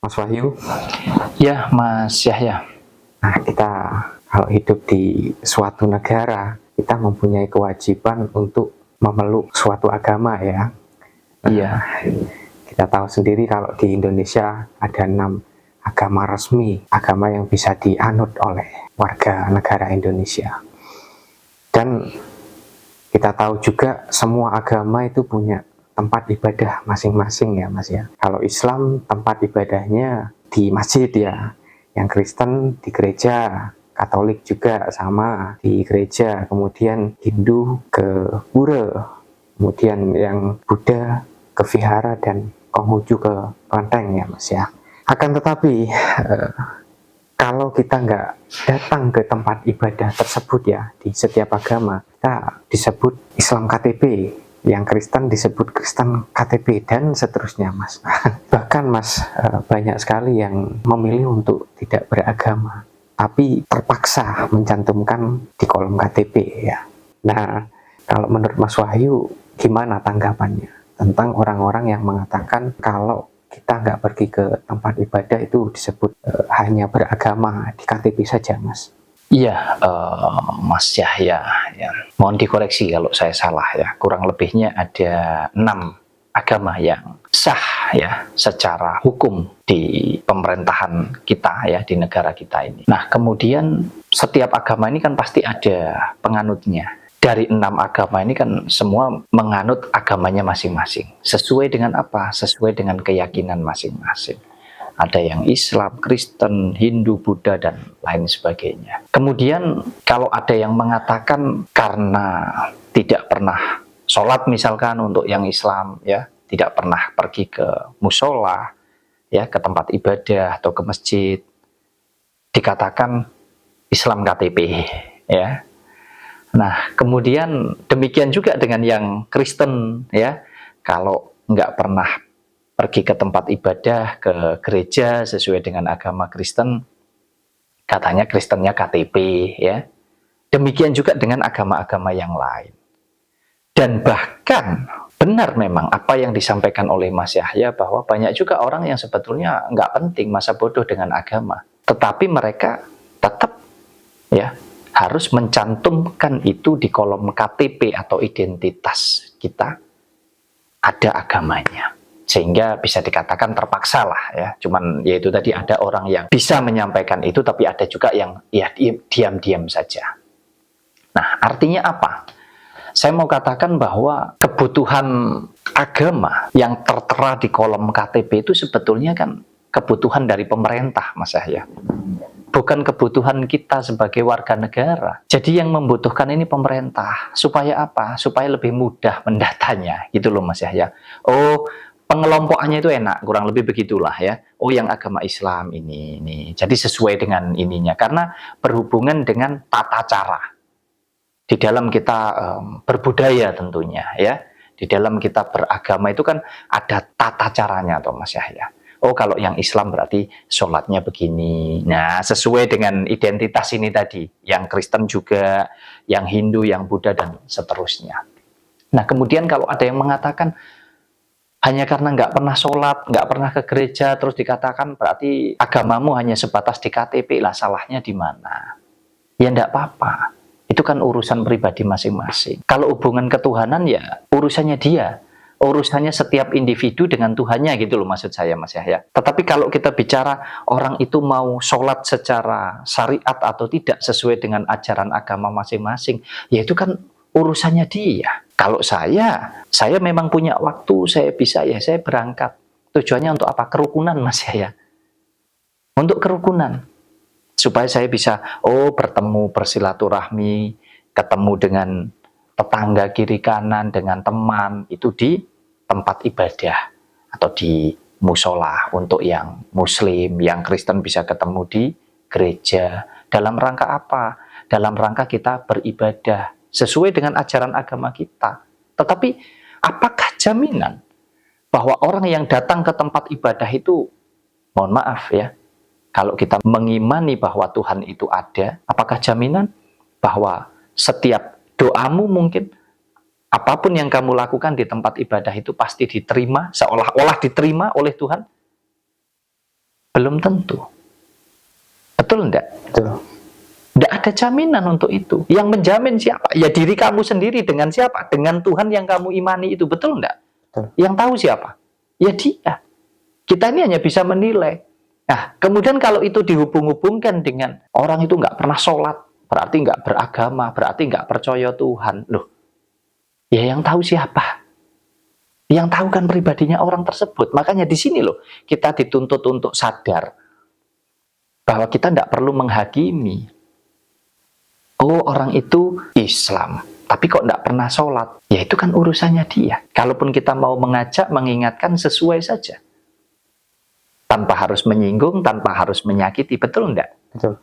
Mas Wahyu. Ya, Mas Yahya. Nah, kita kalau hidup di suatu negara, kita mempunyai kewajiban untuk memeluk suatu agama ya. Iya. Kita tahu sendiri kalau di Indonesia ada 6 agama resmi, agama yang bisa dianut oleh warga negara Indonesia. Dan kita tahu juga semua agama itu punya tempat ibadah masing-masing ya Mas ya. Kalau Islam tempat ibadahnya di masjid ya, yang Kristen di gereja, Katolik juga sama di gereja, kemudian Hindu ke pura, kemudian yang Buddha ke vihara, dan Konghucu ke kelenteng ya Mas ya. Akan tetapi kalau kita nggak datang ke tempat ibadah tersebut ya, di setiap agama kita disebut Islam KTP, yang Kristen disebut Kristen KTP, dan seterusnya Mas. Bahkan Mas, banyak sekali yang memilih untuk tidak beragama tapi terpaksa mencantumkan di kolom KTP ya. Nah, kalau menurut Mas Wahyu gimana tanggapannya tentang orang-orang yang mengatakan kalau kita nggak pergi ke tempat ibadah itu disebut hanya beragama di KTP saja Mas? Iya, Mas Yahya, ya. Mohon dikoreksi kalau saya salah ya. Kurang lebihnya ada 6 agama yang sah ya secara hukum di pemerintahan kita ya, di negara kita ini. Nah, kemudian setiap agama ini kan pasti ada penganutnya. Dari 6 agama ini kan semua menganut agamanya masing-masing. Sesuai dengan apa? Sesuai dengan keyakinan masing-masing. Ada yang Islam, Kristen, Hindu, Buddha, dan lain sebagainya. Kemudian kalau ada yang mengatakan karena tidak pernah sholat misalkan untuk yang Islam, ya tidak pernah pergi ke musola, ya ke tempat ibadah atau ke masjid, dikatakan Islam KTP, ya. Nah, kemudian demikian juga dengan yang Kristen, ya, kalau nggak pernah pergi ke tempat ibadah, ke gereja sesuai dengan agama Kristen, katanya Kristennya KTP, ya. Demikian juga dengan agama-agama yang lain. Dan bahkan benar memang apa yang disampaikan oleh Mas Yahya bahwa banyak juga orang yang sebetulnya nggak penting masa bodoh dengan agama, tetapi mereka tetap ya harus mencantumkan itu di kolom KTP atau identitas kita ada agamanya. Sehingga bisa dikatakan terpaksa lah ya. Cuman yaitu tadi ada orang yang bisa menyampaikan itu, tapi ada juga yang ya diam-diam saja. Nah, artinya apa? Saya mau katakan bahwa kebutuhan agama yang tertera di kolom KTP itu sebetulnya kan kebutuhan dari pemerintah, Mas Yahya. Bukan kebutuhan kita sebagai warga negara. Jadi yang membutuhkan ini pemerintah. Supaya apa? Supaya lebih mudah mendatanya. Gitu loh Mas Yahya. Oh, pengelompokannya itu enak, kurang lebih begitulah ya. Oh, yang agama Islam ini. Jadi sesuai dengan ininya. Karena berhubungan dengan tata cara. Di dalam kita berbudaya tentunya ya. Di dalam kita beragama itu kan ada tata caranya toh Mas Yahya. Oh, kalau yang Islam berarti sholatnya begini. Nah, sesuai dengan identitas ini tadi. Yang Kristen juga, yang Hindu, yang Buddha, dan seterusnya. Nah, kemudian kalau ada yang mengatakan hanya karena nggak pernah sholat, nggak pernah ke gereja, terus dikatakan berarti agamamu hanya sebatas di KTP, lah salahnya di mana? Ya nggak apa-apa. Itu kan urusan pribadi masing-masing. Kalau hubungan ketuhanan ya urusannya dia. Urusannya setiap individu dengan Tuhannya gitu loh maksud saya Mas Yahya. Tetapi kalau kita bicara orang itu mau sholat secara syariat atau tidak sesuai dengan ajaran agama masing-masing, ya itu kan urusannya dia. Kalau saya memang punya waktu, saya bisa ya saya berangkat. Tujuannya untuk apa? Kerukunan Mas Yahya. Untuk kerukunan. Supaya saya bisa bertemu, bersilaturahmi, ketemu dengan tetangga kiri kanan, dengan teman, itu di tempat ibadah atau di musola. Untuk yang Muslim, yang Kristen bisa ketemu di gereja. Dalam rangka apa? Dalam rangka kita beribadah sesuai dengan ajaran agama kita. Tetapi apakah jaminan bahwa orang yang datang ke tempat ibadah itu, mohon maaf ya, kalau kita mengimani bahwa Tuhan itu ada, apakah jaminan bahwa setiap doamu mungkin apapun yang kamu lakukan di tempat ibadah itu pasti diterima, seolah-olah diterima oleh Tuhan? Belum tentu. Betul enggak? Betul. Tidak ada jaminan untuk itu. Yang menjamin siapa? Ya diri kamu sendiri. Dengan siapa? Dengan Tuhan yang kamu imani itu. Betul enggak? Betul. Yang tahu siapa? Ya dia. Kita ini hanya bisa menilai. Nah, kemudian kalau itu dihubung-hubungkan dengan orang itu nggak pernah sholat, berarti nggak beragama, berarti nggak percaya Tuhan. Loh, ya yang tahu siapa? Yang tahu kan pribadinya orang tersebut. Makanya di sini loh, kita dituntut untuk sadar bahwa kita tidak perlu menghakimi. Oh, orang itu Islam, tapi kok tidak pernah sholat? Ya itu kan urusannya dia. Kalaupun kita mau mengajak, mengingatkan, sesuai saja. Tanpa harus menyinggung, tanpa harus menyakiti. Betul enggak? Betul.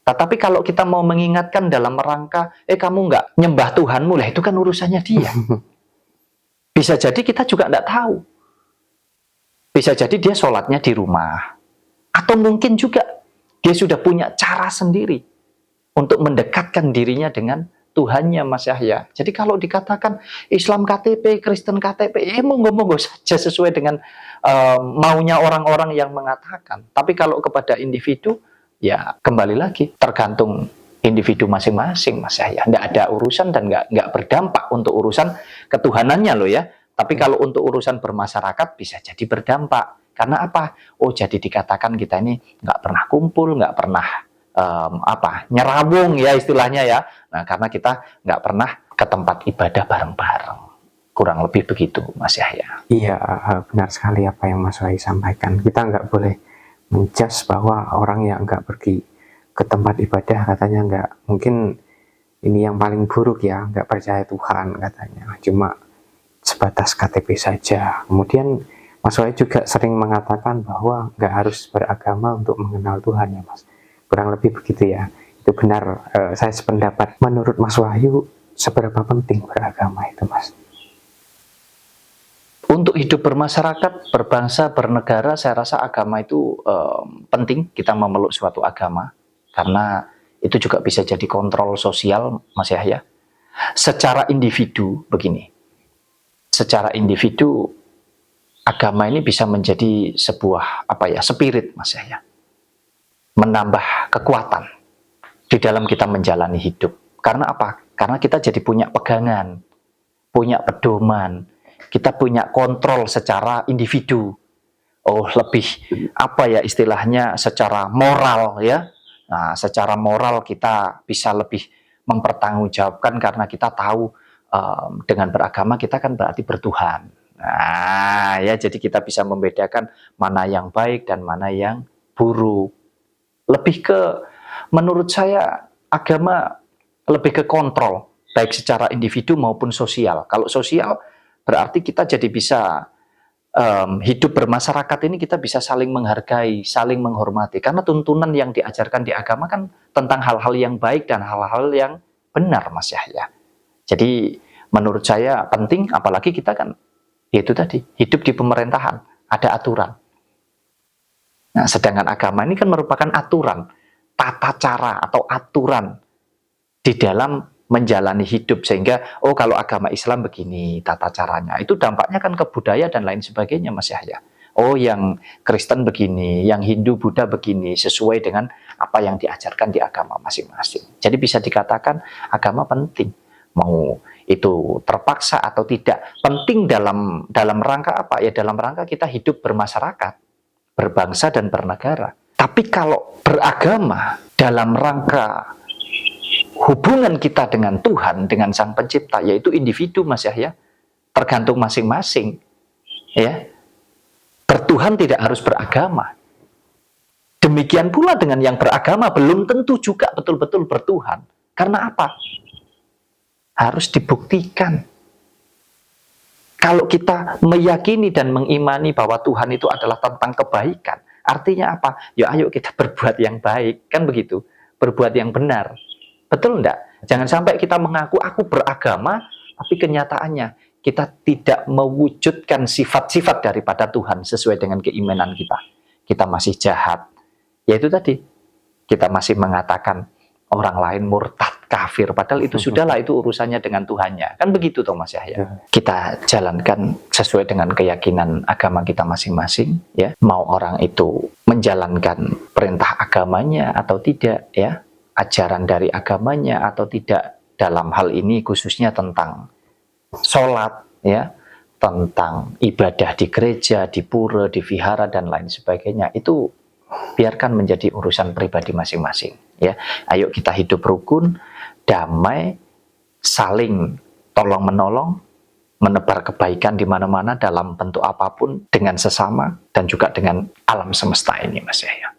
Tetapi kalau kita mau mengingatkan dalam rangka, kamu nggak nyembah Tuhanmu, lah itu kan urusannya dia. Bisa jadi kita juga nggak tahu. Bisa jadi dia sholatnya di rumah. Atau mungkin juga dia sudah punya cara sendiri untuk mendekatkan dirinya dengan Tuhannya, Mas Yahya. Jadi kalau dikatakan Islam KTP, Kristen KTP, monggo-monggo saja sesuai dengan maunya orang-orang yang mengatakan. Tapi kalau kepada individu, ya kembali lagi tergantung individu masing-masing, Mas Yahya. Tidak ada urusan dan nggak berdampak untuk urusan ketuhanannya loh ya. Tapi kalau untuk urusan bermasyarakat bisa jadi berdampak. Karena apa? Oh, jadi dikatakan kita ini nggak pernah kumpul, nggak pernah nyerawung ya istilahnya ya. Nah, karena kita nggak pernah ke tempat ibadah bareng-bareng. Kurang lebih begitu, Mas Yahya. Iya, benar sekali apa yang Mas Wahyu sampaikan. Kita nggak boleh menjudge bahwa orang yang nggak pergi ke tempat ibadah katanya nggak, mungkin ini yang paling buruk ya, nggak percaya Tuhan katanya, cuma sebatas KTP saja. Kemudian Mas Wahyu juga sering mengatakan bahwa nggak harus beragama untuk mengenal Tuhan ya Mas. Kurang lebih begitu ya. Itu benar, saya sependapat. Menurut Mas Wahyu, seberapa penting beragama itu Mas? Untuk hidup bermasyarakat, berbangsa, bernegara, saya rasa agama itu penting, kita memeluk suatu agama. Karena itu juga bisa jadi kontrol sosial, Mas Yahya. Secara individu, begini. Secara individu, agama ini bisa menjadi sebuah, spirit, Mas Yahya. Menambah kekuatan di dalam kita menjalani hidup. Karena apa? Karena kita jadi punya pegangan, punya pedoman, kita punya kontrol secara individu. Oh, lebih istilahnya secara moral ya. Nah, secara moral kita bisa lebih mempertanggungjawabkan karena kita tahu dengan beragama kita kan berarti bertuhan. Nah, ya jadi kita bisa membedakan mana yang baik dan mana yang buruk. Lebih ke, menurut saya agama lebih ke kontrol, baik secara individu maupun sosial. Kalau sosial berarti kita jadi bisa hidup bermasyarakat ini kita bisa saling menghargai, saling menghormati. Karena tuntunan yang diajarkan di agama kan tentang hal-hal yang baik dan hal-hal yang benar, Mas Yahya. Jadi menurut saya penting, apalagi kita kan itu tadi hidup di pemerintahan, ada aturan. Nah, sedangkan agama ini kan merupakan aturan, tata cara atau aturan di dalam menjalani hidup, sehingga kalau agama Islam begini tata caranya, itu dampaknya kan ke budaya dan lain sebagainya, Mas Yahya. Yang Kristen begini, yang Hindu, Buddha begini, sesuai dengan apa yang diajarkan di agama masing-masing. Jadi bisa dikatakan agama penting, mau itu terpaksa atau tidak, penting dalam rangka apa ya? Dalam rangka kita hidup bermasyarakat, berbangsa dan bernegara. Tapi kalau beragama dalam rangka hubungan kita dengan Tuhan, dengan Sang Pencipta, yaitu individu, Mas Yahya, tergantung masing-masing. Ya, bertuhan tidak harus beragama. Demikian pula dengan yang beragama belum tentu juga betul-betul bertuhan. Karena apa? Harus dibuktikan. Kalau kita meyakini dan mengimani bahwa Tuhan itu adalah tentang kebaikan, artinya apa? Ya ayo kita berbuat yang baik, kan begitu? Berbuat yang benar. Betul enggak? Jangan sampai kita mengaku aku beragama, tapi kenyataannya kita tidak mewujudkan sifat-sifat daripada Tuhan sesuai dengan keimanan kita. Kita masih jahat. Yaitu tadi, kita masih mengatakan orang lain murtad. kafir, padahal itu sudahlah, itu urusannya dengan Tuhannya. Kan begitu toh Mas Yahya. Kita jalankan sesuai dengan keyakinan agama kita masing-masing ya. Mau orang itu menjalankan perintah agamanya atau tidak ya, ajaran dari agamanya atau tidak, dalam hal ini khususnya tentang sholat ya, tentang ibadah di gereja, di pura, di vihara dan lain sebagainya, itu biarkan menjadi urusan pribadi masing-masing ya. Ayo kita hidup rukun, damai, saling tolong menolong, menebar kebaikan di mana-mana dalam bentuk apapun dengan sesama dan juga dengan alam semesta ini Mas Yahya.